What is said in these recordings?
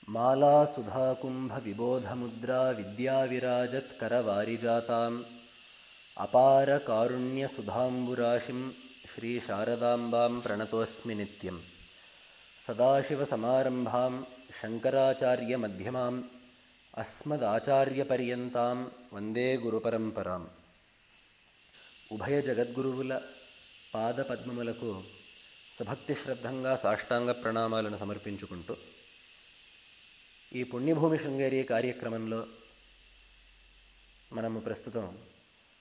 మాలా సుధాకుంభ విబోధముద్రా విద్యావిరాజత్కరవారిజాతాం అపార కారుణ్య సుధాంబురాశిం శ్రీ శారదాంబాం ప్రణతోస్మి నిత్యం. సదాశివసమారంభాం శంకరాచార్య మధ్యమాం అస్మదాచార్యపర్యంతాం వందే గురుపరంపరాం. ఉభయ జగద్గురువుల పాదపద్మములకు సభక్తి శ్రద్ధంగా సాష్టాంగ ప్రణామాలను సమర్పించుకుంటూ ఈ పుణ్యభూమి శృంగేరి కార్యక్రమంలో మనము ప్రస్తుతం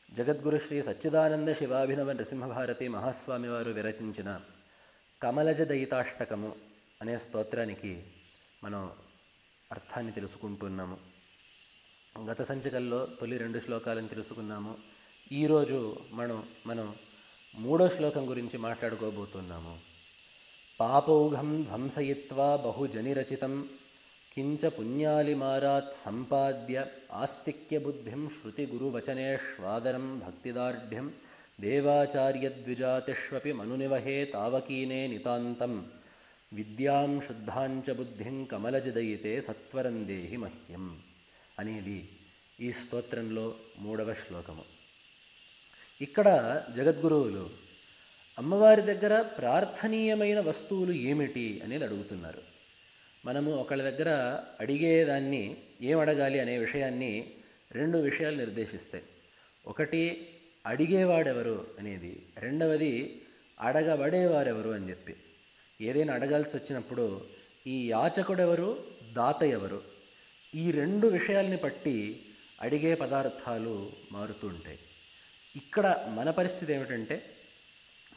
జగద్గురు శ్రీ సచ్చిదానంద శివాభినవ నృసింహభారతి మహాస్వామి వారు విరచించిన కమలజ దయితాష్టకము అనే స్తోత్రానికి మనం అర్థాన్ని తెలుసుకుంటున్నాము. గత సంచికల్లో తొలి 2 శ్లోకాలను తెలుసుకున్నాము. ఈరోజు మనం 3వ శ్లోకం గురించి మాట్లాడుకోబోతున్నాము. పాపౌఘం ధ్వంసయిత్వా బహుజనిరచితం కించ పుణ్యాలిమారాత్ సంపాద్య ఆస్తిక్య బుద్ధిం శృతి గురువచనేష్వాదరం భక్తిదార్ఢ్యం దేవాచార్యద్విజాతిష్వపి మనునివహే తావకీనే నితాంతం విద్యాం శుద్ధాంచ బుద్ధిం కమలజదయితే సత్వరం దేహి మహ్యం అనేది ఈ స్తోత్రంలో 3వ శ్లోకము. ఇక్కడ జగద్గురువులు అమ్మవారి దగ్గర ప్రార్థనీయమైన వస్తువులు ఏమిటి అనేది అడుగుతున్నారు. మనము ఒకళ్ళ దగ్గర అడిగేదాన్ని ఏం అడగాలి అనే విషయాన్ని 2 విషయాలు నిర్దేశిస్తాయి. ఒకటి అడిగేవాడెవరు అనేది, రెండవది అడగబడేవారెవరు అని చెప్పి. ఏదైనా అడగాల్సి వచ్చినప్పుడు ఈ యాచకుడెవరు, దాత ఎవరు, ఈ 2 విషయాల్ని బట్టి అడిగే పదార్థాలు మారుతూ ఉంటాయి. ఇక్కడ మన పరిస్థితి ఏమిటంటే,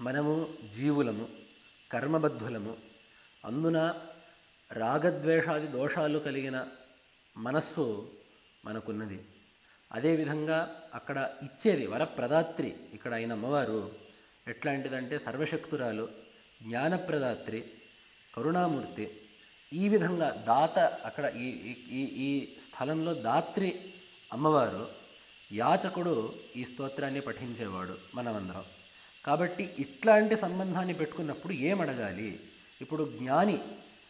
మనము జీవులము, కర్మబద్ధులము, అందున రాగద్వేషాది దోషాలు కలిగిన మనస్సు మనకున్నది. అదేవిధంగా అక్కడ ఇచ్చేది వరప్రదాత్రి. ఇక్కడ అయిన అమ్మవారు ఎట్లాంటిదంటే సర్వశక్తురాలు, జ్ఞానప్రదాత్రి, కరుణామూర్తి. ఈ విధంగా దాత, అక్కడ ఈ స్థలంలో దాత్రి అమ్మవారు, యాచకుడు ఈ స్తోత్రాన్ని పఠించేవాడు మనమందరం. కాబట్టి ఇట్లాంటి సంబంధాన్ని పెట్టుకున్నప్పుడు ఏమడగాలి? ఇప్పుడు జ్ఞాని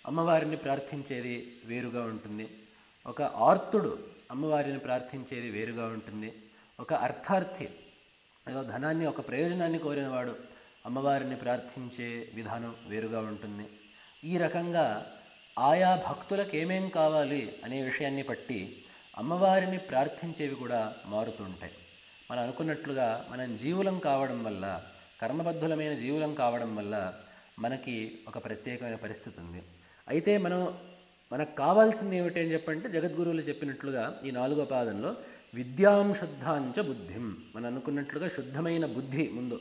అమ్మవారిని ప్రార్థించేది వేరుగా ఉంటుంది, ఒక ఆర్తుడు అమ్మవారిని ప్రార్థించేది వేరుగా ఉంటుంది, ఒక అర్థార్థి ధనాన్ని, ఒక ప్రయోజనాన్ని కోరినవాడు అమ్మవారిని ప్రార్థించే విధానం వేరుగా ఉంటుంది. ఈ రకంగా ఆయా భక్తులకు ఏమేం కావాలి అనే విషయాన్ని బట్టి అమ్మవారిని ప్రార్థించేవి కూడా మారుతుంటాయి. మనం అనుకున్నట్లుగా మనం జీవులం కావడం వల్ల, కర్మబద్ధులమైన జీవులం కావడం వల్ల మనకి ఒక ప్రత్యేకమైన పరిస్థితి ఉంది. అయితే మనకు కావాల్సింది ఏమిటి అని చెప్పంటే, జగద్గురువులు చెప్పినట్లుగా ఈ 4వ పాదంలో విద్యాం శుద్ధాంచ బుద్ధిం, మనం అనుకున్నట్లుగా శుద్ధమైన బుద్ధి ముందు,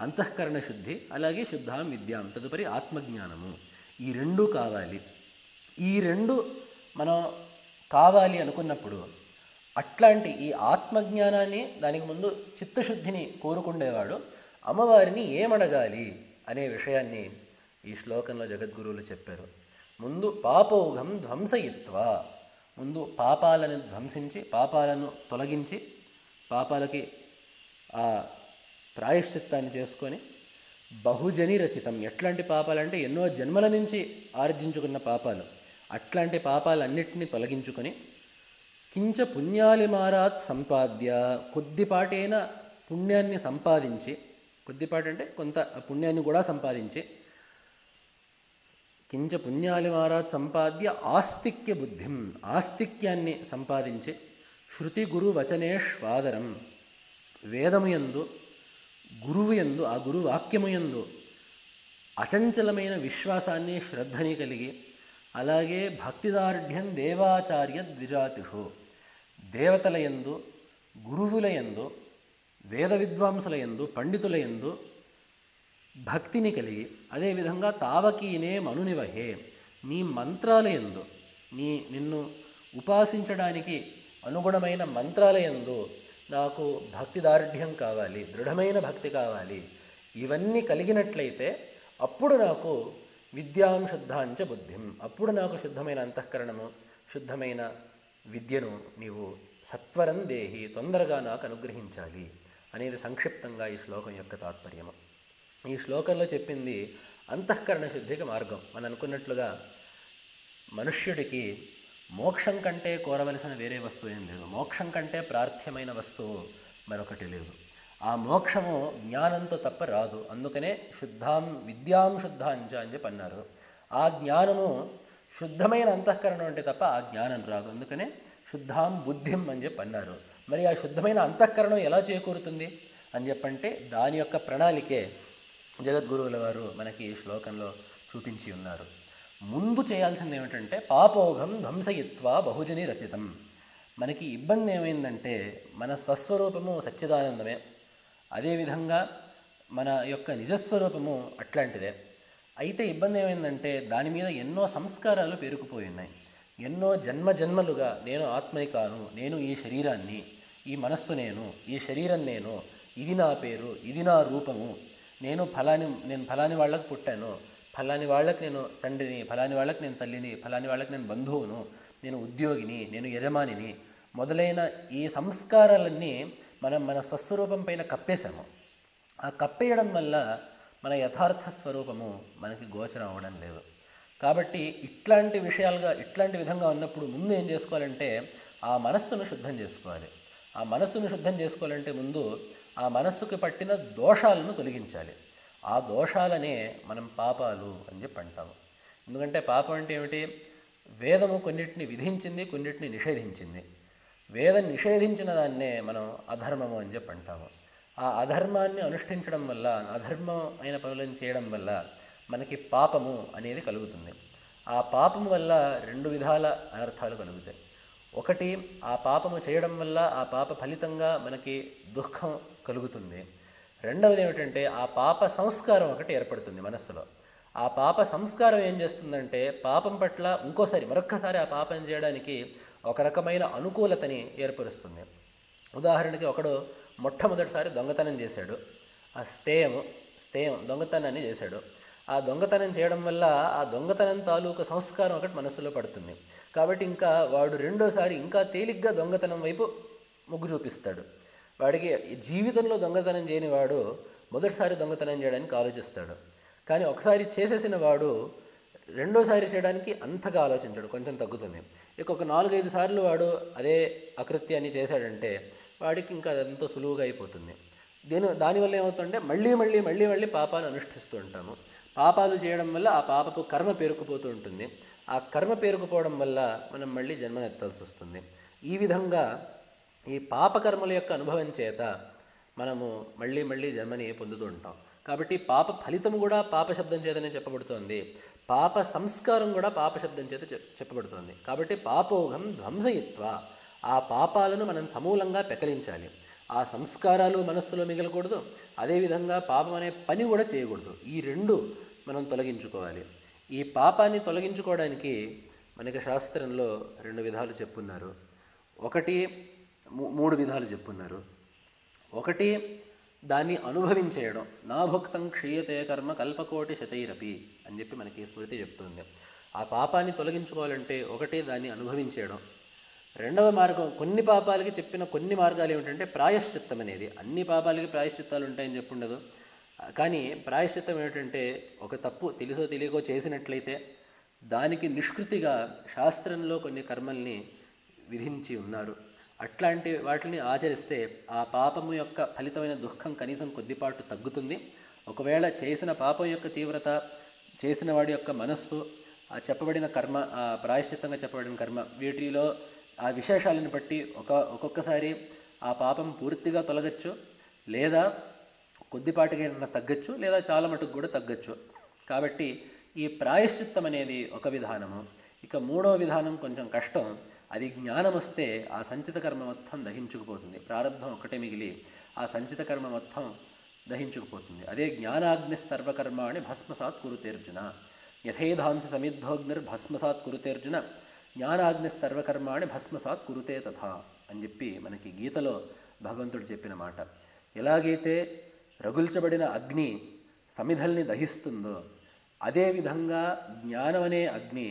అంతఃకరణ శుద్ధి, అలాగే శుద్ధాం విద్యాం, తదుపరి ఆత్మజ్ఞానము. ఈ 2 కావాలి. ఈ 2 మనం కావాలి అనుకున్నప్పుడు అట్లాంటి ఈ ఆత్మజ్ఞానాన్ని, దానికి ముందు చిత్తశుద్ధిని కోరుకుండేవాడు అమ్మవారిని ఏమడగాలి అనే విషయాన్ని ఈ శ్లోకంలో జగద్గురువులు చెప్పారు. ముందు పాపౌఘం ధ్వంసయిత్వా, ముందు పాపాలను ధ్వంసించి, పాపాలను తొలగించి, పాపాలకి ఆ ప్రాయశ్చిత్తాన్ని చేసుకొని, బహుజని రచితం, ఎట్లాంటి పాపాలంటే ఎన్నో జన్మల నుంచి ఆర్జించుకున్న పాపాలు, అట్లాంటి పాపాలన్నింటినీ తొలగించుకొని, కించ పుణ్యాలిమారాత్ సంపాద్య, కొద్దిపాటైన పుణ్యాన్ని సంపాదించి, కొద్దిపాటి అంటే కొంత పుణ్యాన్ని కూడా సంపాదించి, కించ పుణ్యాలిమారాత్ సంపాద్య ఆస్తిక్య బుద్ధిం, ఆస్తిక్యాన్ని సంపాదించి, శృతి గురు వచనేష్వాదరం, వేదముయందు, గురువుయందు, ఆ గురు వాక్యముయందు అచంచలమైన విశ్వాసాన్ని, శ్రద్ధని కలిగి, అలాగే భక్తిదార్ఢ్యం దేవాచార్య ద్విజాతిషు, దేవతలయందు, గురువులయందు, వేద విద్వాంసులయందు, పండితులయందు భక్తిని కలిగి, అదేవిధంగా తావకీనే మనునివహే, నీ మంత్రాలయందు, నిన్ను ఉపాసించడానికి అనుగుణమైన మంత్రాలయందు నాకు భక్తి దార్ఢ్యం కావాలి, దృఢమైన భక్తి కావాలి. ఇవన్నీ కలిగినట్లయితే అప్పుడు నాకు విద్యాం శుద్ధాంచ బుద్ధిం, అప్పుడు నాకు శుద్ధమైన అంతఃకరణము, శుద్ధమైన విద్యను నీవు సత్వరం దేహి, తొందరగా నాకు అనుగ్రహించాలి అనేది సంక్షిప్తంగా ఈ శ్లోకం యొక్క తాత్పర్యము. ఈ శ్లోకంలో చెప్పింది అంతఃకరణ శుద్ధికి మార్గం. మనం అనుకున్నట్లుగా మనుష్యుడికి మోక్షం కంటే కోరవలసిన వేరే వస్తువు ఏం లేదు. మోక్షం కంటే ప్రార్థ్యమైన వస్తువు మరొకటి లేదు. ఆ మోక్షము జ్ఞానంతో తప్ప రాదు. అందుకనే శుద్ధాం విద్యాం శుద్ధాంచ అని చెప్పి అన్నారు. ఆ జ్ఞానము శుద్ధమైన అంతఃకరణం అంటే తప్ప ఆ జ్ఞానం రాదు. అందుకనే శుద్ధాం బుద్ధిం అని చెప్పి అన్నారు. మరి ఆ శుద్ధమైన అంతఃకరణం ఎలా చేకూరుతుంది అని చెప్పంటే దాని యొక్క ప్రణాళికే జగద్గురువుల వారు మనకి ఈ శ్లోకంలో చూపించి ఉన్నారు. ముందు చేయాల్సింది ఏమిటంటే పాపోఘం ధ్వంసయిత్వా బహుజని రచితం. మనకి ఇబ్బంది ఏమైందంటే మన స్వస్వరూపము సచ్చిదానందమే, అదేవిధంగా మన యొక్క నిజస్వరూపము అట్లాంటిదే. అయితే ఇబ్బంది ఏమైందంటే దాని మీద ఎన్నో సంస్కారాలు పేరుకుపోయి ఉన్నాయి. ఎన్నో జన్మలుగా నేను ఆత్మని కాను, నేను ఈ శరీరాన్ని, ఈ మనస్సు నేను, ఈ శరీరం నేను, ఇది నా పేరు, ఇది నా రూపము, నేను ఫలాని వాళ్ళకు పుట్టాను, ఫలాని వాళ్ళకి నేను తండ్రిని, ఫలాని వాళ్ళకి నేను తల్లిని, ఫలాని వాళ్ళకి నేను బంధువును, నేను ఉద్యోగిని, నేను యజమానిని మొదలైన ఈ సంస్కారాలన్నీ మన స్వస్వరూపం పైన కప్పేశాము. ఆ కప్పేయడం వల్ల మన యథార్థ స్వరూపము మనకి గోచరం అవ్వడం లేదు. కాబట్టి ఇట్లాంటి విధంగా ఉన్నప్పుడు ముందు ఏం చేసుకోవాలంటే ఆ మనస్సును శుద్ధం చేసుకోవాలి. ఆ మనస్సును శుద్ధం చేసుకోవాలంటే ముందు ఆ మనస్సుకు పట్టిన దోషాలను తొలగించాలి. ఆ దోషాలనే మనం పాపాలు అని చెప్పి అంటాము. ఎందుకంటే పాపం అంటే ఏమిటి? వేదము కొన్నిటిని విధించింది, కొన్నిటిని నిషేధించింది. వేదం నిషేధించిన దాన్నే మనం అధర్మము అని చెప్పి అంటాము. ఆ అధర్మాన్ని అనుష్ఠించడం వల్ల, అధర్మం అయిన పనులను చేయడం వల్ల మనకి పాపము అనేది కలుగుతుంది. ఆ పాపము వల్ల రెండు విధాల అనర్థాలు కలుగుతాయి. ఒకటి, ఆ పాపము చేయడం వల్ల ఆ పాప ఫలితంగా మనకి దుఃఖం కలుగుతుంది. రెండవది ఏమిటంటే ఆ పాప సంస్కారం ఒకటి ఏర్పడుతుంది మనస్సులో. ఆ పాప సంస్కారం ఏం చేస్తుందంటే పాపం పట్ల మరొక్కసారి ఆ పాపం చేయడానికి ఒక రకమైన అనుకూలతని ఏర్పరుస్తుంది. ఉదాహరణకి ఒకడు మొట్టమొదటిసారి దొంగతనం చేశాడు. ఆ స్థేయం దొంగతనాన్ని చేశాడు. ఆ దొంగతనం చేయడం వల్ల ఆ దొంగతనం తాలూకు సంస్కారం ఒకటి మనస్సులో పడుతుంది. కాబట్టి ఇంకా వాడు రెండోసారి ఇంకా తేలిగ్గా దొంగతనం వైపు మొగ్గు చూపిస్తాడు. వాడికి జీవితంలో దొంగతనం చేయని వాడు మొదటిసారి దొంగతనం చేయడానికి ఆలోచిస్తాడు. కానీ ఒకసారి చేసేసిన వాడు రెండోసారి చేయడానికి అంతగా ఆలోచించాడు, కొంచెం తగ్గుతుంది. ఇక ఒక 4-5 సార్లు వాడు అదే అకృత్యాన్ని చేశాడంటే వాడికి ఇంకా అదంతా సులువుగా అయిపోతుంది. దానివల్ల ఏమవుతుందంటే మళ్ళీ పాపాలు అనుష్ఠిస్తూ ఉంటాము. పాపాలు చేయడం వల్ల ఆ పాపపు కర్మ పేరుకుపోతూ ఉంటుంది. ఆ కర్మ పేరుకుపోవడం వల్ల మనం మళ్ళీ జన్మనెత్తాల్సి వస్తుంది. ఈ విధంగా ఈ పాపకర్మల యొక్క అనుభవం చేత మనము మళ్ళీ జన్మని పొందుతూ ఉంటాం. కాబట్టి పాప ఫలితం కూడా పాపశబ్దం చేతనే చెప్పబడుతోంది. పాప సంస్కారం కూడా పాపశబ్దం చేత చెప్పబడుతోంది. కాబట్టి పాపోఘం ధ్వంసయిత్వ, ఆ పాపాలను మనం సమూలంగా పెకలించాలి. ఆ సంస్కారాలు మనస్సులో మిగలకూడదు, అదేవిధంగా పాపం అనే పని కూడా చేయకూడదు. ఈ రెండు మనం తొలగించుకోవాలి. ఈ పాపాన్ని తొలగించుకోవడానికి మనకి శాస్త్రంలో 2 విధాలు చెప్పున్నారు. ఒకటి 3 విధాలు చెప్పున్నారు. ఒకటి దాన్ని అనుభవించేయడం. నాభుక్తం క్షీయతే కర్మ కల్పకోటి శతైరపి అని చెప్పి మనకి స్మృతి చెప్తుంది. ఆ పాపాన్ని తొలగించుకోవాలంటే ఒకటి దాన్ని అనుభవించేయడం. రెండవ మార్గం, కొన్ని పాపాలకి చెప్పిన కొన్ని మార్గాలు ఏమిటంటే ప్రాయశ్చిత్తం అనేది. అన్ని పాపాలకి ప్రాయశ్చిత్తాలు ఉంటాయని చెప్పుండదు. కానీ ప్రాయశ్చిత్తం ఏమిటంటే ఒక తప్పు తెలుసో తెలియకో చేసినట్లయితే దానికి నిష్కృతిగా శాస్త్రంలో కొన్ని కర్మల్ని విధించి ఉన్నారు. అట్లాంటి వాటిని ఆచరిస్తే ఆ పాపము యొక్క ఫలితమైన దుఃఖం కనీసం కొద్దిపాటు తగ్గుతుంది. ఒకవేళ చేసిన పాపం యొక్క తీవ్రత, చేసిన వాడి యొక్క మనస్సు, ఆ చెప్పబడిన కర్మ, ఆ ప్రాయశ్చిత్తంగా చెప్పబడిన కర్మ, వీటిలో ఆ విశేషాలను బట్టి ఒక్కొక్కసారి ఆ పాపం పూర్తిగా తొలగచ్చు, లేదా కొద్దిపాటిగా తగ్గచ్చు, లేదా చాలా మటుకు కూడా తగ్గచ్చు. కాబట్టి ఈ ప్రాయశ్చిత్తం అనేది ఒక విధానము. ఇక మూడవ విధానం కొంచెం కష్టం. అది జ్ఞానం వస్తే ఆ సంచిత కర్మ మొత్తం దహించుకుపోతుంది. ప్రారంభం ఒక్కటే మిగిలి ఆ సంచిత కర్మ మొత్తం దహించుకుపోతుంది. అదే జ్ఞానాగ్ని సర్వకర్మాణి భస్మసాత్ కురుతేర్జున, యథేధాంసి సమిద్ధోగ్నిర్ భస్మసాత్ కురుతేర్జున, జ్ఞానాగ్ని సర్వకర్మాణి భస్మసాత్ కురుతే తథా అని చెప్పి మనకి గీతలో భగవంతుడు చెప్పిన మాట. ఎలాగైతే రగుల్చబడిన అగ్ని సమిధల్ని దహిస్తుందో అదేవిధంగా జ్ఞానం అనే అగ్ని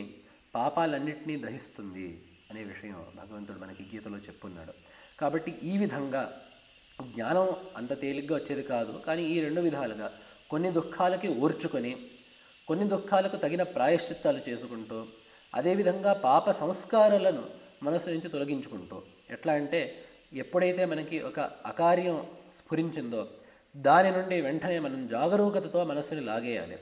పాపాలన్నింటినీ దహిస్తుంది అనే విషయం భగవంతుడు మనకి గీతలో చెప్పున్నాడు. కాబట్టి ఈ విధంగా జ్ఞానం అంత తేలిగ్గా వచ్చేది కాదు. కానీ ఈ 2 విధాలుగా కొన్ని దుఃఖాలకి ఓర్చుకొని, కొన్ని దుఃఖాలకు తగిన ప్రాయశ్చిత్తాలు చేసుకుంటూ, అదేవిధంగా పాప సంస్కారాలను మనసు నుంచి తొలగించుకుంటూ, ఎట్లా అంటే ఎప్పుడైతే మనకి ఒక అకార్యం స్ఫురించిందో దాని నుండి వెంటనే మనం జాగరూకతతో మనస్సుని లాగేయాలి.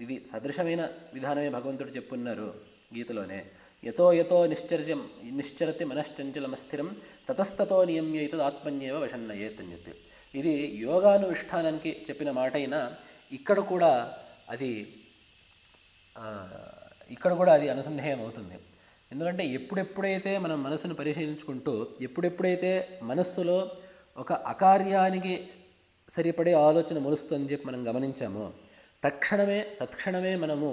ఇది సదృశమైన విధానమే భగవంతుడు చెప్పున్నారు గీతలోనే. యతో యతో నిశ్చరతి మనశ్చంచలమస్థిరం తతస్తతో నియమ్యైతద్ ఆత్మన్యేవ వశన్నయేత్ అని చెప్పి, ఇది యోగానుష్ఠానానికి చెప్పిన మాట అయినా ఇక్కడ కూడా అది అనుసంధేయం అవుతుంది. ఎందుకంటే ఎప్పుడెప్పుడైతే మనం మనసును పరిశీలించుకుంటూ, ఎప్పుడెప్పుడైతే మనస్సులో ఒక అకార్యానికి సరిపడే ఆలోచన మొలుస్తుందని చెప్పి మనం గమనించామో తత్క్షణమే మనము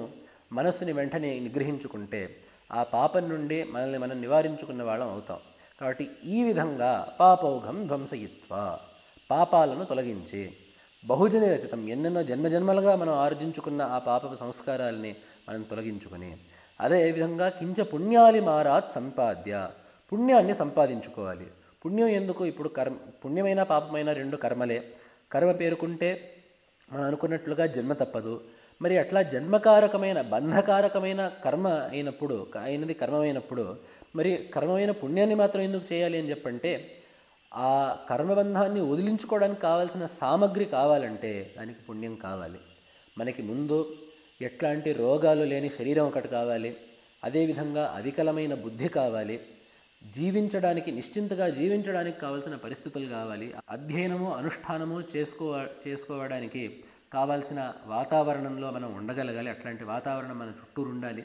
మనస్సుని వెంటనే నిగ్రహించుకుంటే ఆ పాపం నుండి మనల్ని మనం నివారించుకున్న వాళ్ళం అవుతాం. కాబట్టి ఈ విధంగా పాపౌఘం ధ్వంసయిత్వా, పాపాలను తొలగించి, బహుజని రచితం, ఎన్నెన్నో జన్మజన్మలుగా మనం ఆర్జించుకున్న ఆ పాప సంస్కారాలని మనం తొలగించుకొని, అదేవిధంగా కించ పుణ్యాలి మారాత్ సంపాద్య, పుణ్యాన్ని సంపాదించుకోవాలి. పుణ్యం ఎందుకు? ఇప్పుడు పుణ్యమైన పాపమైన రెండు కర్మలే. కర్మ పేరుకుంటే మనం అనుకున్నట్లుగా జన్మ తప్పదు. మరి అట్లా జన్మకారకమైన బంధకారకమైన కర్మ అయినది కర్మమైనప్పుడు మరి కర్మమైన పుణ్యాన్ని మాత్రం ఎందుకు చేయాలి అని చెప్పంటే, ఆ కర్మబంధాన్ని వదిలించుకోవడానికి కావాల్సిన సామగ్రి కావాలంటే దానికి పుణ్యం కావాలి. మనకి ముందు ఎట్లాంటి రోగాలు లేని శరీరం ఒకటి కావాలి, అదేవిధంగా అవికలమైన బుద్ధి కావాలి, నిశ్చింతగా జీవించడానికి కావాల్సిన పరిస్థితులు కావాలి, అధ్యయనము అనుష్ఠానము చేసుకోవడానికి కావాల్సిన వాతావరణంలో మనం ఉండగలగాలి. అట్లాంటి వాతావరణం మన చుట్టూరు ఉండాలి.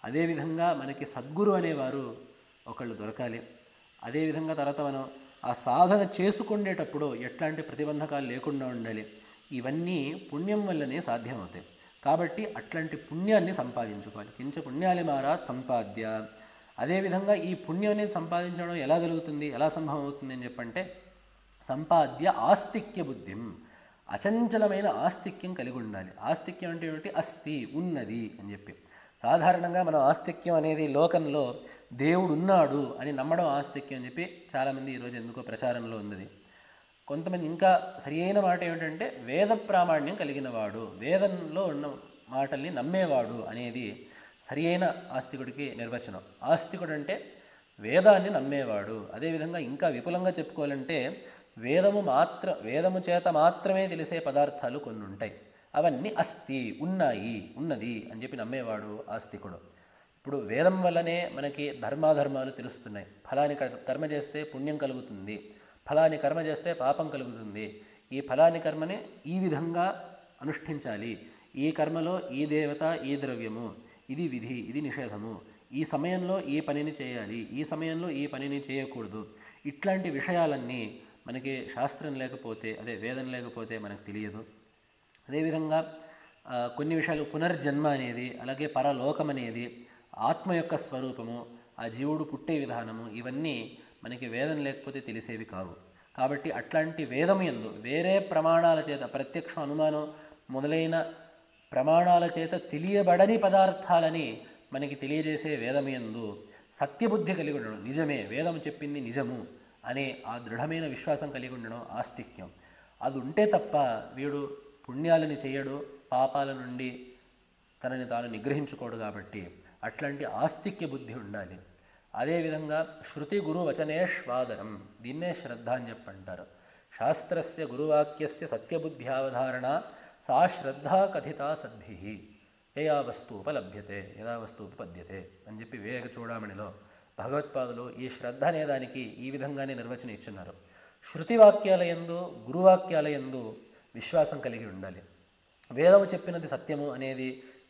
అదేవిధంగా మనకి సద్గురు అనేవారు ఒకళ్ళు దొరకాలి. అదేవిధంగా తర్వాత మనం ఆ సాధన చేసుకునేటప్పుడు ఎట్లాంటి ప్రతిబంధకాలు లేకుండా ఉండాలి. ఇవన్నీ పుణ్యం వల్లనే సాధ్యమవుతాయి. కాబట్టి అట్లాంటి పుణ్యాన్ని సంపాదించుకోవాలి. కించ పుణ్యాలి మారాత్ సంపాద్య. అదేవిధంగా ఈ పుణ్యాన్ని సంపాదించడం ఎలా జరుగుతుంది, ఎలా సంభవం అవుతుంది అని చెప్పంటే, సంపాద్య ఆస్తిక్య బుద్ధిం, అచంచలమైన ఆస్తిక్యం కలిగి ఉండాలి. ఆస్తిక్యం అంటే ఏమిటి? అస్థి, ఉన్నది అని చెప్పి. సాధారణంగా మనం ఆస్తిక్యం అనేది లోకంలో దేవుడు ఉన్నాడు అని నమ్మడం ఆస్తిక్యం అని చెప్పి చాలామంది ఈరోజు ఎందుకో ప్రచారంలో ఉన్నది. కొంతమంది ఇంకా సరి అయిన మాట ఏమిటంటే వేద ప్రామాణ్యం కలిగినవాడు, వేదంలో ఉన్న మాటల్ని నమ్మేవాడు అనేది సరి అయిన ఆస్తికుడికి నిర్వచనం. ఆస్తికుడు అంటే వేదాన్ని నమ్మేవాడు. అదేవిధంగా ఇంకా విపులంగా చెప్పుకోవాలంటే వేదము చేత మాత్రమే తెలిసే పదార్థాలు కొన్ని ఉంటాయి, అవన్నీ అస్థి, ఉన్నది అని చెప్పి నమ్మేవాడు ఆస్తికుడు. ఇప్పుడు వేదం వల్లనే మనకి ధర్మాధర్మాలు తెలుస్తున్నాయి. ఫలాని కర్మ చేస్తే పుణ్యం కలుగుతుంది, ఫలాని కర్మ చేస్తే పాపం కలుగుతుంది, ఈ ఫలాని కర్మని ఈ విధంగా అనుష్ఠించాలి, ఈ కర్మలో ఈ దేవత, ఈ ద్రవ్యము, ఇది విధి, ఇది నిషేధము, ఈ సమయంలో ఈ పనిని చేయాలి, ఈ సమయంలో ఈ పనిని చేయకూడదు. ఇట్లాంటి విషయాలన్నీ మనకి శాస్త్రం లేకపోతే, వేదం లేకపోతే మనకు తెలియదు. అదేవిధంగా కొన్ని విషయాలు, పునర్జన్మ అనేది, అలాగే పరలోకం అనేది, ఆత్మ యొక్క స్వరూపము, ఆ జీవుడు పుట్టే విధానము, ఇవన్నీ మనకి వేదం లేకపోతే తెలిసేవి కావు. కాబట్టి అట్లాంటి వేదము యందు వేరే ప్రమాణాల చేత, ప్రత్యక్ష అనుమానం మొదలైన ప్రమాణాల చేత తెలియబడని పదార్థాలని మనకి తెలియజేసే వేదము యందు సత్యబుద్ధి కలిగి ఉండడం, నిజమే వేదము చెప్పింది నిజము అనే ఆ దృఢమైన విశ్వాసం కలిగి ఉండడం ఆస్తిక్యం. అది ఉంటే తప్ప వీడు పుణ్యాలని చేయడు, పాపాల నుండి తనని తాను నిగ్రహించుకోడు. కాబట్టి అట్లాంటి ఆస్తిక్య బుద్ధి ఉండాలి. అదేవిధంగా శృతి గురు వచనేష్వాదరం, దీన్నే శ్రద్ధ అని చెప్పంటారు. శాస్త్రస్య గురువాక్యస్య సత్యబుద్ధ్యావధారణ సా శ్రద్ధ కథితా సద్భి యయా వస్తు ఉపలభ్యతే యదా వస్తు ఉపపద్యతే అని చెప్పి వివేక చూడామణిలో భగవత్పాదులు ఈ శ్రద్ధ అనేదానికి ఈ విధంగానే నిర్వచనం ఇచ్చున్నారు. శృతివాక్యాలయందు, గురువాక్యాలయందు విశ్వాసం కలిగి ఉండాలి. వేదము చెప్పినది సత్యము అనేది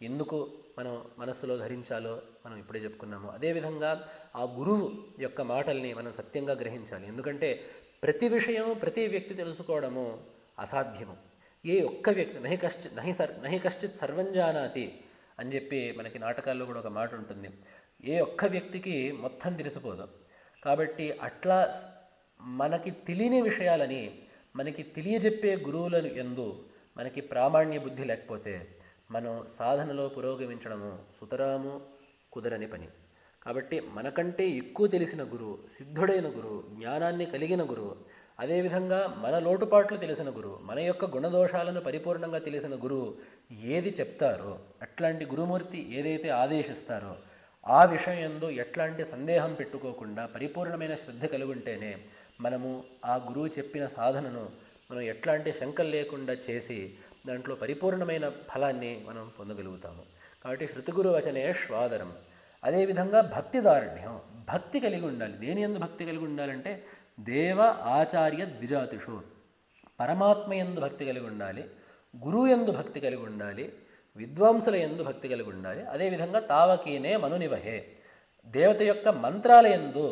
ఎందుకు మనం మనస్సులో ధరించాలో మనం ఇప్పుడే చెప్పుకున్నాము. అదేవిధంగా ఆ గురువు యొక్క మాటల్ని మనం సత్యంగా గ్రహించాలి. ఎందుకంటే ప్రతి విషయం ప్రతి వ్యక్తి తెలుసుకోవడము అసాధ్యము. ఏ ఒక్క వ్యక్తి నహి కశ్చిత్ సర్వం జానాతి అని చెప్పి మనకి నాటకాల్లో కూడా ఒక మాట ఉంటుంది. ఏ ఒక్క వ్యక్తికి మొత్తం తెలిసిపోదు. కాబట్టి అట్లా మనకి తెలియని విషయాలని మనకి తెలియజెప్పే గురువులను యందు మనకి ప్రామాణ్య బుద్ధి లేకపోతే మనం సాధనలో పురోగమించడము సుతరాము కుదరని పని. కాబట్టి మనకంటే ఎక్కువ తెలిసిన గురువు, సిద్ధుడైన గురువు, జ్ఞానాన్ని కలిగిన గురువు, అదేవిధంగా మన లోటుపాట్లు తెలిసిన గురువు, మన యొక్క గుణదోషాలను పరిపూర్ణంగా తెలిసిన గురువు ఏది చెప్తారో, అట్లాంటి గురుమూర్తి ఏదైతే ఆదేశిస్తారో ఆ విషయం యందు ఎట్లాంటి సందేహం పెట్టుకోకుండా పరిపూర్ణమైన శ్రద్ధ కలిగి ఉంటేనే మనము ఆ గురువు చెప్పిన సాధనను మనం ఎట్లాంటి శంకలు లేకుండా చేసి దాంట్లో పరిపూర్ణమైన ఫలాన్ని మనం పొందగలుగుతాము. కాబట్టి శృతిగురు వచనే శ్వాదరం. అదేవిధంగా భక్తిదారుణ్యం, భక్తి కలిగి ఉండాలి. దేని యందు భక్తి కలిగి ఉండాలంటే దేవ ఆచార్య ద్విజాతిషు, పరమాత్మ యందు భక్తి కలిగి ఉండాలి, గురువు యందు భక్తి కలిగి ఉండాలి, విద్వాంసుల యందు భక్తి కలిగి ఉండాలి. అదేవిధంగా తావకీనే మనునివహే, దేవత యొక్క మంత్రాల యందు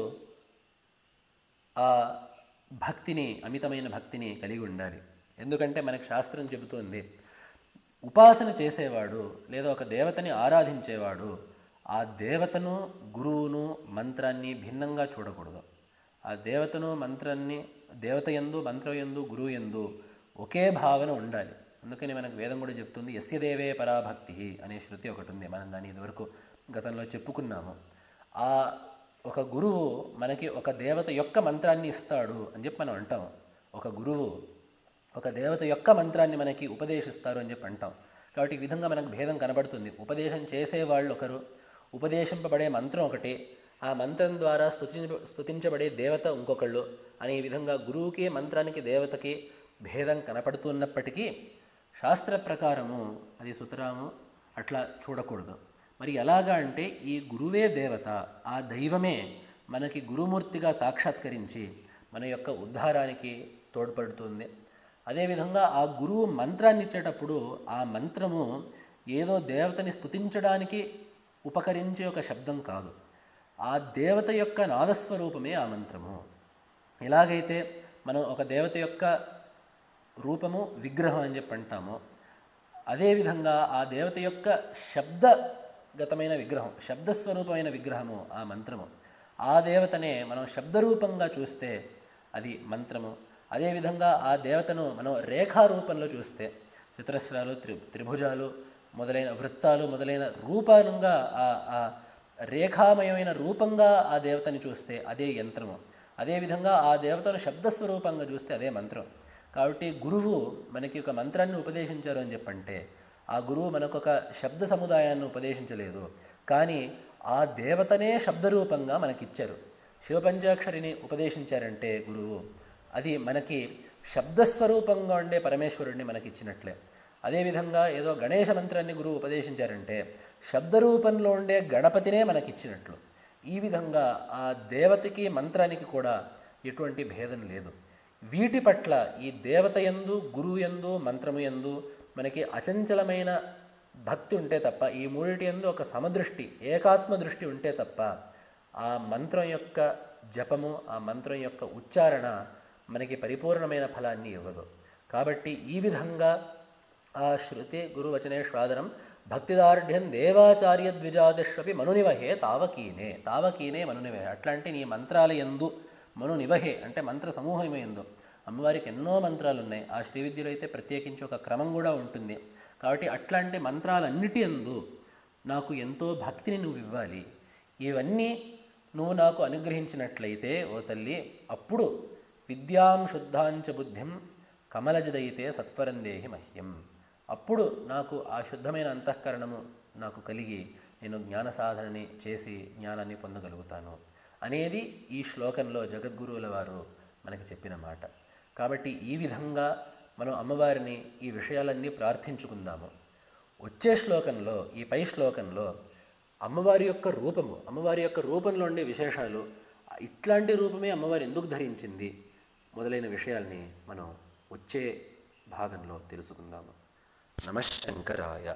ఆ భక్తిని, అమితమైన భక్తిని కలిగి ఉండాలి. ఎందుకంటే మనకు శాస్త్రం చెబుతుంది, ఉపాసన చేసేవాడు లేదా ఒక దేవతని ఆరాధించేవాడు ఆ దేవతను, గురువును, మంత్రాన్ని భిన్నంగా చూడకూడదు. ఆ దేవతను, మంత్రాన్ని, దేవత యందు, మంత్రం యందు, గురువు యందు ఒకే భావన ఉండాలి. అందుకని మనకు వేదం కూడా చెప్తుంది, యస్య దేవే పరాభక్తి అనే శృతి ఒకటి ఉంది. మనం దాన్ని ఇదివరకు గతంలో చెప్పుకున్నాము. ఆ ఒక గురువు మనకి ఒక దేవత యొక్క మంత్రాన్ని ఇస్తాడు అని చెప్పి మనం అంటాం. ఒక గురువు ఒక దేవత యొక్క మంత్రాన్ని మనకి ఉపదేశిస్తారు అని చెప్పి అంటాం. కాబట్టి ఈ విధంగా మనకు భేదం కనబడుతుంది. ఉపదేశం చేసేవాళ్ళు ఒకరు, ఉపదేశింపబడే మంత్రం ఒకటి, ఆ మంత్రం ద్వారా స్తుతించబడే దేవత ఇంకొకళ్ళు అనే విధంగా గురువుకి, మంత్రానికి, దేవతకి భేదం కనపడుతున్నప్పటికీ శాస్త్ర ప్రకారము అది సుతరాము అట్లా చూడకూడదు. మరి ఎలాగా అంటే ఈ గురువే దేవత, ఆ దైవమే మనకి గురుమూర్తిగా సాక్షాత్కరించి మన యొక్క ఉద్ధారానికి తోడ్పడుతుంది. అదేవిధంగా ఆ గురువు మంత్రాన్ని ఇచ్చేటప్పుడు ఆ మంత్రము ఏదో దేవతని స్తుతించడానికి ఉపకరించే ఒక శబ్దం కాదు, ఆ దేవత యొక్క నాదస్వరూపమే ఆ మంత్రము. ఎలాగైతే మనం ఒక దేవత యొక్క రూపము విగ్రహం అని చెప్పి అంటామో, అదేవిధంగా ఆ దేవత యొక్క శబ్దగతమైన విగ్రహం, శబ్దస్వరూపమైన విగ్రహము ఆ మంత్రము. ఆ దేవతనే మనం శబ్దరూపంగా చూస్తే అది మంత్రము. అదేవిధంగా ఆ దేవతను మనం రేఖారూపంలో చూస్తే చతురస్రాలు, త్రిభుజాలు మొదలైన వృత్తాలు మొదలైన రూపంగా ఆ రేఖామయమైన రూపంగా ఆ దేవతని చూస్తే అదే యంత్రము. అదేవిధంగా ఆ దేవతను శబ్దస్వరూపంగా చూస్తే అదే మంత్రం. కాబట్టి గురువు మనకి ఒక మంత్రాన్ని ఉపదేశించారు అని చెప్పంటే ఆ గురువు మనకొక శబ్ద సముదాయాన్ని ఉపదేశించలేదు, కానీ ఆ దేవతనే శబ్దరూపంగా మనకిచ్చారు. శివపంచాక్షరిని ఉపదేశించారంటే గురువు, అది మనకి శబ్దస్వరూపంగా ఉండే పరమేశ్వరుడిని మనకిచ్చినట్లే. అదేవిధంగా ఏదో గణేశ మంత్రాన్ని గురువు ఉపదేశించారంటే శబ్దరూపంలో ఉండే గణపతినే మనకిచ్చినట్లు. ఈ విధంగా ఆ దేవతకి, మంత్రానికి కూడా ఎటువంటి భేదం లేదు. వీటి పట్ల ఈ దేవత యందు, గురువు యందు, మంత్రము యందు మనకి అచంచలమైన భక్తి ఉంటే తప్ప, ఈ మూడిటి యందు ఒక సమదృష్టి, ఏకాత్మ దృష్టి ఉంటే తప్ప ఆ మంత్రం యొక్క జపము, ఆ మంత్రం యొక్క ఉచ్చారణ మనకి పరిపూర్ణమైన ఫలాన్ని ఇవ్వదు. కాబట్టి ఈ విధంగా ఆ శృతి గురువచనేశ్వాదనం భక్తిదార్ఢ్యం దేవాచార్య ద్విజాదిష్వపి మనునివహే తావకీనే, తావకీనే మనునివహే. అట్లాంటి నీ మంత్రాల యందు మనునివహే అంటే మంత్ర సమూహమయందు. అమ్మవారికి ఎన్నో మంత్రాలు ఉన్నాయి. ఆ శ్రీ విద్యలో అయితే ప్రత్యేకించి ఒక క్రమం కూడా ఉంటుంది. కాబట్టి అట్లాంటి మంత్రాలన్నిటి యందు నాకు ఎంతో భక్తిని నువ్వు ఇవ్వాలి. ఇవన్నీ నువ్వు నాకు అనుగ్రహించినట్లయితే ఓ తల్లి, అప్పుడు విద్యాం శుద్ధాంచ బుద్ధిం కమలజదయితే సత్వరందేహి మహ్యం. అప్పుడు నాకు ఆ శుద్ధమైన అంతఃకరణము నాకు కలిగి నేను జ్ఞాన సాధనని చేసి జ్ఞానాన్ని పొందగలుగుతాను అనేది ఈ శ్లోకంలో జగద్గురువుల వారు మనకి చెప్పిన మాట. కాబట్టి ఈ విధంగా మనం అమ్మవారిని ఈ విషయాలన్నీ ప్రార్థించుకుందాము. వచ్చే శ్లోకంలో, ఈ పై శ్లోకంలో అమ్మవారి యొక్క రూపము, అమ్మవారి యొక్క రూపంలో ఉండే విశేషాలు, ఇట్లాంటి రూపమే అమ్మవారు ఎందుకు ధరించింది మొదలైన విషయాల్ని మనం వచ్చే భాగంలో తెలుసుకుందాము. నమః శంకరాయ.